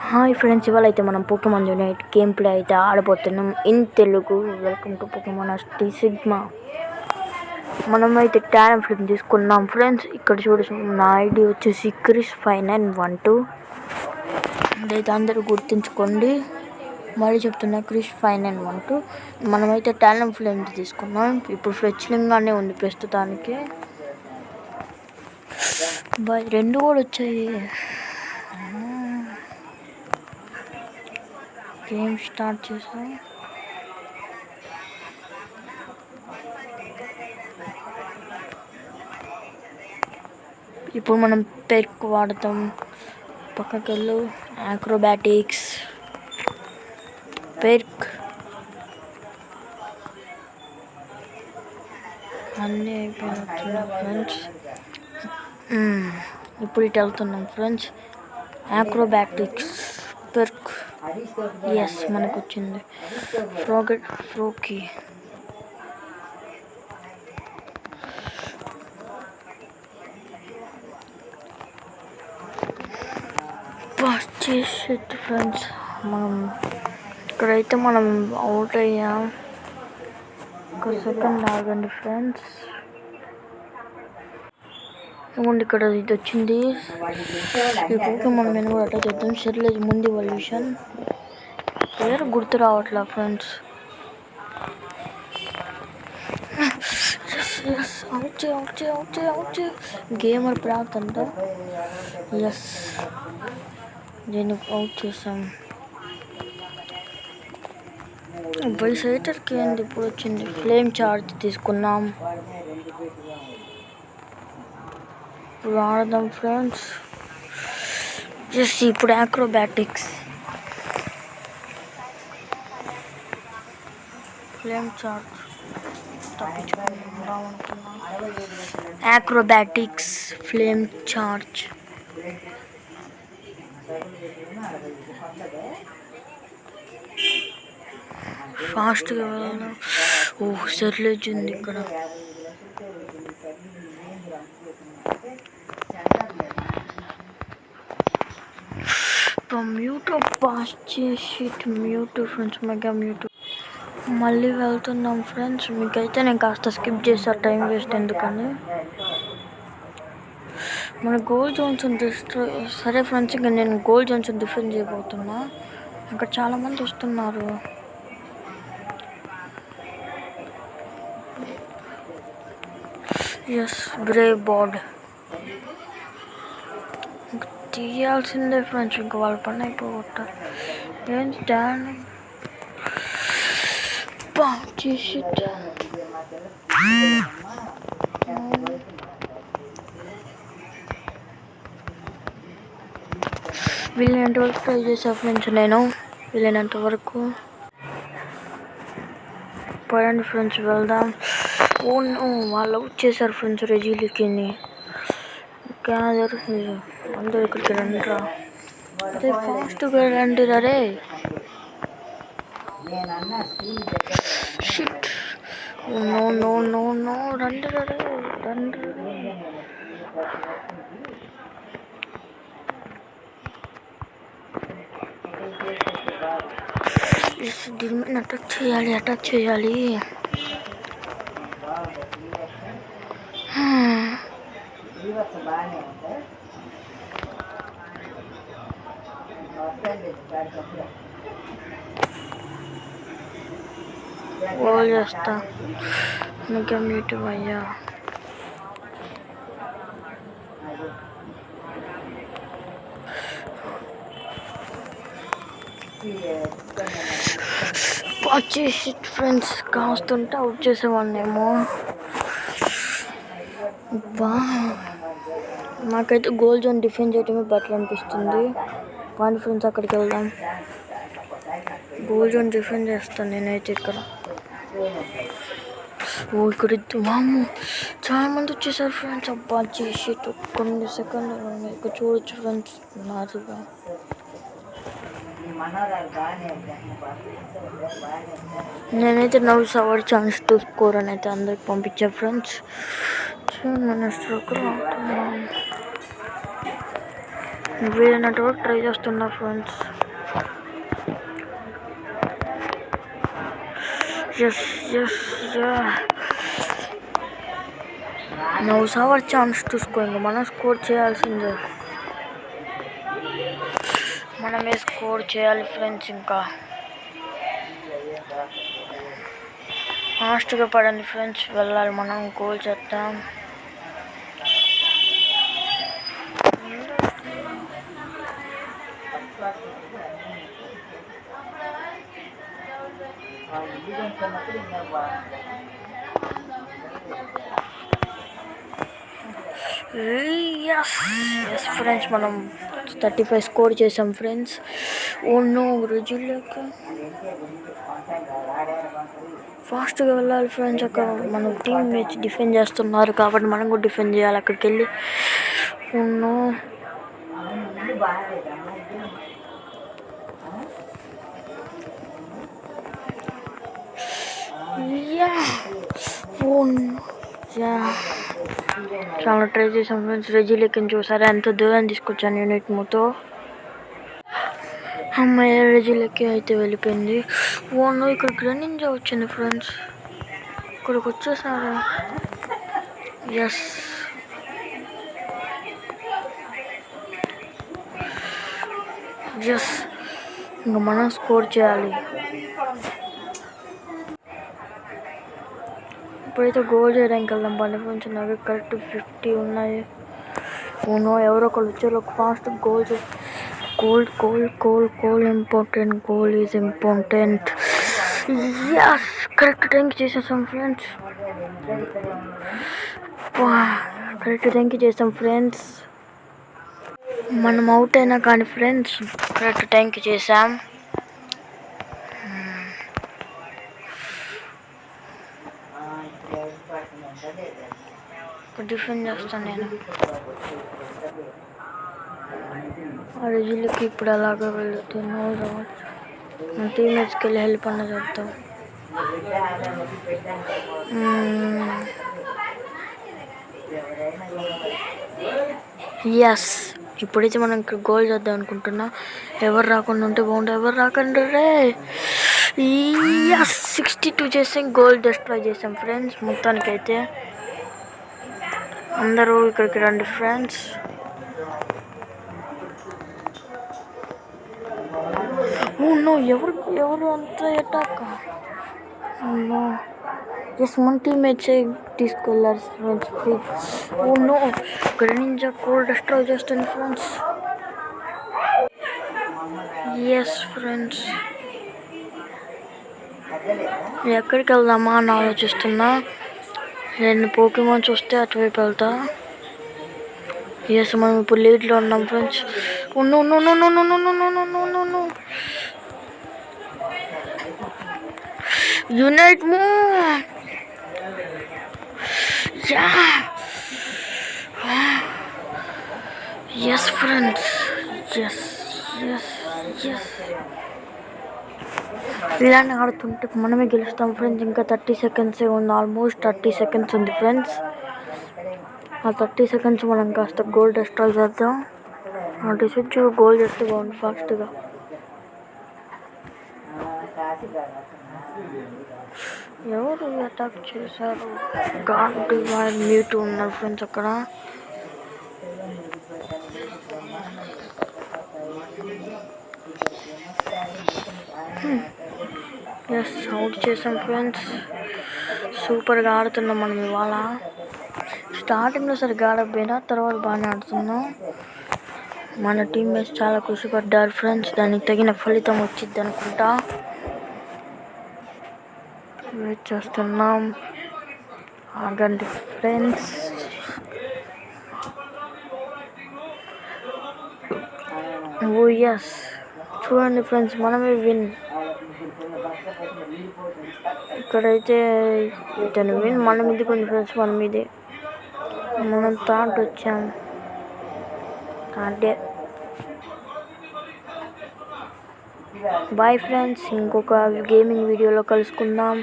Hi friends, ఇవాళ అయితే మనం పోకెమాన్ యూనైట్ గేమ్ ప్లే అయితే ఆడబోతున్నాం in Telugu. Welcome to Pokemon T sigma. మనమైతే టాలెంట్ ఫ్లిప్ తీసుకున్నాం ఫ్రెండ్స్. ఇక్కడ చూడండి, నా ఐడి వచ్చేసి Chris5912. ఇదైతే అందరూ గుర్తుంచుకోండి. మళ్ళీ చెప్తున్నా, Chris5912. మనమైతే టాలెంట్ ఫ్లేమ్ తీసుకున్నాం. ఇప్పుడు ఫ్రెచ్లింగ్గానే ఉంది ప్రస్తుతానికి. బాయ్ 2 కూడా వచ్చాయి. గేమ్ స్టార్ట్ చేసాం. ఇప్పుడు మనం పెర్క్ వాడతాం. పక్కకెళ్ళు. ఆక్రోబాటిక్స్, పెర్క్ అన్నీ అయిపోయినట్టున్నాయి ఫ్రెండ్స్. ఇప్పుడు ఇటు వెళ్తున్నాం ఫ్రెండ్స్. ఆక్రోబాటిక్స్, పెర్క్, ఎస్ మనకు వచ్చింది. ఫ్రోకి చేసేది ఫ్రెండ్స్. మనం ఇక్కడైతే మనం అవుట్ అయ్యాం. ఒక సెకండ్ ఆగండి ఫ్రెండ్స్. ఏముంది ఇక్కడ ఇది వచ్చింది. ఈ పోకెమాన్ నేను కూడా అట్లా చేద్దాం. సర్లేదు, ముందు ఎవల్యూషన్ పేరు గుర్తు రావట్లా ఫ్రెండ్స్. అవుట్ గేమర్ ప్రాక్ అంట. ఎస్, నేను అవుట్ చేసాం. బైసైటర్కి ఏంది ఇప్పుడు వచ్చింది. ఫ్లేమ్ చార్జ్ తీసుకున్నాం. ఇప్పుడు ఆడదాం ఫ్రెండ్స్. ఎస్, ఇప్పుడు ఆక్రోబాటిక్స్, ఫ్లేమ్ చార్జ్ తప్పించుకుందాం అనుకున్నా. ఆక్రోబాటిక్స్, ఫ్లేమ్ చార్జ్. ఫాస్ట్గా వెళ్ళాలి. సర్లేజ్ ఉంది ఇక్కడ. మ్యూటో పాస్ చేసి మ్యూటో ఫ్రెండ్స్, మెగా మ్యూటో. మళ్ళీ వెళ్తున్నాం ఫ్రెండ్స్. మీకైతే నేను కాస్త స్కిప్ చేశాను, టైం వేస్ట్ ఎందుకని. మన గోల్ జోన్సన్ సరే ఫ్రెండ్స్, ఇంకా నేను గోల్ జోన్సన్ డిఫెండ్ చేయబోతున్నా. అక్కడ చాలామంది వస్తున్నారు. ఎస్, బ్రేవ్ బోర్డ్ తీయాల్సిందే ఫ్రెండ్స్. ఇంకా వాళ్ళ పని అయిపోగొట్టారు. ఏం స్టాండ్ చేసి వీళ్ళనంత వరకు ట్రై చేసా ఫ్రెండ్స్. నేను వీళ్ళనంత వరకు. పడండి ఫ్రెండ్స్, వెళ్దాం. వాళ్ళు వచ్చేసారు ఫ్రెండ్స్. రెజీలికిని గ్యాదర్. అందరూ ఇక్కడికి రండిరా. అదే ఫాస్ట్గా రండి రే. షిట్, నో రండి రే. దీని మీద అటాక్ చేయాలి. గోల్ చేస్తా. ఇంకా మ్యూట్ అయ్యా. వచ్చేసి ఫ్రెండ్స్, కాస్తుంటే అవుట్ చేసేవాడినేమో. నాకైతే గోల్ జోన్ డిఫెండ్ చేయడమే బెటర్ అనిపిస్తుంది. పాయింట్ ఫ్రెండ్స్, అక్కడికి వెళ్దాం. గోల్ జోన్ డిఫెండ్ చేస్తాను నేనైతే ఇక్కడ. ఇక్కడ వాము చాలా మంది వచ్చేసారు ఫ్రెండ్స్. అబ్బా చేసి కొన్ని సెకండ్లు ఇక్కడ చూడొచ్చు ఫ్రెండ్స్. నాదిగా నేనైతే 9 సవర్ ఛాన్స్ టు స్కోర్ అని అయితే అందరికి పంపించా ఫ్రెండ్స్. మన స్ట్రోకులు అవుతున్నాం. వీలైనంత వరకు ట్రై చేస్తున్నా ఫ్రెండ్స్. ఎస్ ఎస్ నువ్వు సవర్ ఛాన్స్ చూసుకో, ఇంకా మనం స్కోర్ చేయాల్సిందే. మనమే స్కోర్ చేయాలి ఫ్రెండ్స్. ఇంకా ఫాస్ట్గా పడండి ఫ్రెండ్స్, వెళ్ళాలి మనం, గోల్ చేద్దాం. ఎస్ ఫ్రెండ్స్, మనం 35 స్కోర్ చేసాం ఫ్రెండ్స్. ఓన్ను రుజువులోకి ఫాస్ట్గా వెళ్ళాలి ఫ్రెండ్స్. అక్కడ మన టీం మేట్స్ డిఫెండ్ చేస్తున్నారు కాబట్టి మనం కూడా డిఫెండ్ చేయాలి అక్కడికి వెళ్ళి. ఓన్ను చాలా ట్రై చేసాం ఫ్రెండ్స్. రెజీలెక్కని చూసారా ఎంత దూరం తీసుకొచ్చాను యూనిట్ మూతో. అమ్మాయి రెజీలెక్కి అయితే వెళ్ళిపోయింది. ఓన్ను ఇక్కడ గ్రెనింజా వచ్చింది ఫ్రెండ్స్, ఇక్కడికి వచ్చేసారా. ఎస్ ఎస్ ఇంకా మనం స్కోర్ చేయాలి. ఇప్పుడైతే గోల్ చేయడానికి వెళ్దాం పండి ఫ్రెండ్స్. నాకు కరెక్ట్ 50 ఉన్నాయి. ఓనో ఎవరో ఒకళ్ళు వచ్చారు, fast goal goal goal goal goal important, goal is important. Yes correct టైంకి చేసేసాం ఫ్రెండ్స్. కరెక్ట్ టైంకి చేసాం ఫ్రెండ్స్. మనం అవుట్ అయినా కానీ ఫ్రెండ్స్ కరెక్ట్ టైంకి చేసాం. డిఫెండ్ చేస్తాను నేను. ఆ రిజులకి ఇప్పుడు అలాగా వెళ్తున్నావు రావచ్చు. మన టీమేట్స్కి వెళ్ళి హెల్ప్ అన్న చేద్దాం. ఎస్ ఇప్పుడైతే మనం ఇక్కడ గోల్ చేద్దాం అనుకుంటున్నా. ఎవరు రాకుండా ఉంటే బాగుంటుంది. ఎవరు రాకుండా రే. 62 చేసాం, గోల్ డిస్ట్రాయ్ చేసాం ఫ్రెండ్స్. మొత్తానికైతే అందరూ ఇక్కడికి రండి ఫ్రెండ్స్. నో ఎవరు అంత అటాక్. నో ఎస్ మన టీమేట్సే తీసుకెళ్ళారు ఫ్రెండ్స్. నో గ్రెనింజా గోల్ డిస్ట్రాయ్ చేస్తుంది ఫ్రెండ్స్. ఎస్ ఫ్రెండ్స్ ఎక్కడికి వెళ్దామా అని ఆలోచిస్తున్నా. నేను పోకేమాన్స్ వస్తే అటువైపు వెళ్తా. ఎస్ మనం ఇప్పుడు లీడ్లో ఉన్నాం friends. Unite move. Yes friends yes yes yes ఇలానే ఆడుతుంటే మనమే గెలుస్తాం ఫ్రెండ్స్. ఇంకా 30 సెకండ్సే ఉంది, ఆల్మోస్ట్ 30 సెకండ్స్ ఉంది ఫ్రెండ్స్. ఆ 30 సెకండ్స్ మనం కాస్త గోల్ డిస్ట్రాయ్ చేద్దాం. ఆ డిఫెన్సివ్ గోల్ చేస్తే బాగుంది ఫాస్ట్గా. ఎవరు అటాక్ చేశారు? గాడ్ మ్యూట్ ఉన్నారు ఫ్రెండ్స్ అక్కడ. ఎస్ అవుట్ చేసాం ఫ్రెండ్స్. సూపర్గా ఆడుతున్నాం మనం ఇవాళ. స్టార్టింగ్లో సరిగ్గా ఆడకపోయినా తర్వాత బాగానే ఆడుతున్నాం. మన టీమ్మేట్స్ చాలా కృషిపడ్డారు ఫ్రెండ్స్, దానికి తగిన ఫలితం వచ్చింది అనుకుంటా. వెయిట్ చేస్తున్నాం, ఆగండి ఫ్రెండ్స్. ఓ ఎస్ చూడండి ఫ్రెండ్స్ మనమే విన్. ఇక్కడైతే ఇతను విన్ మన మీదకి ఉంది ఫ్రెండ్స్. మన మీదే మనం థర్డ్ వచ్చాం. థర్డే. బాయ్ ఫ్రెండ్స్, ఇంకొక గేమింగ్ వీడియోలో కలుసుకుందాం.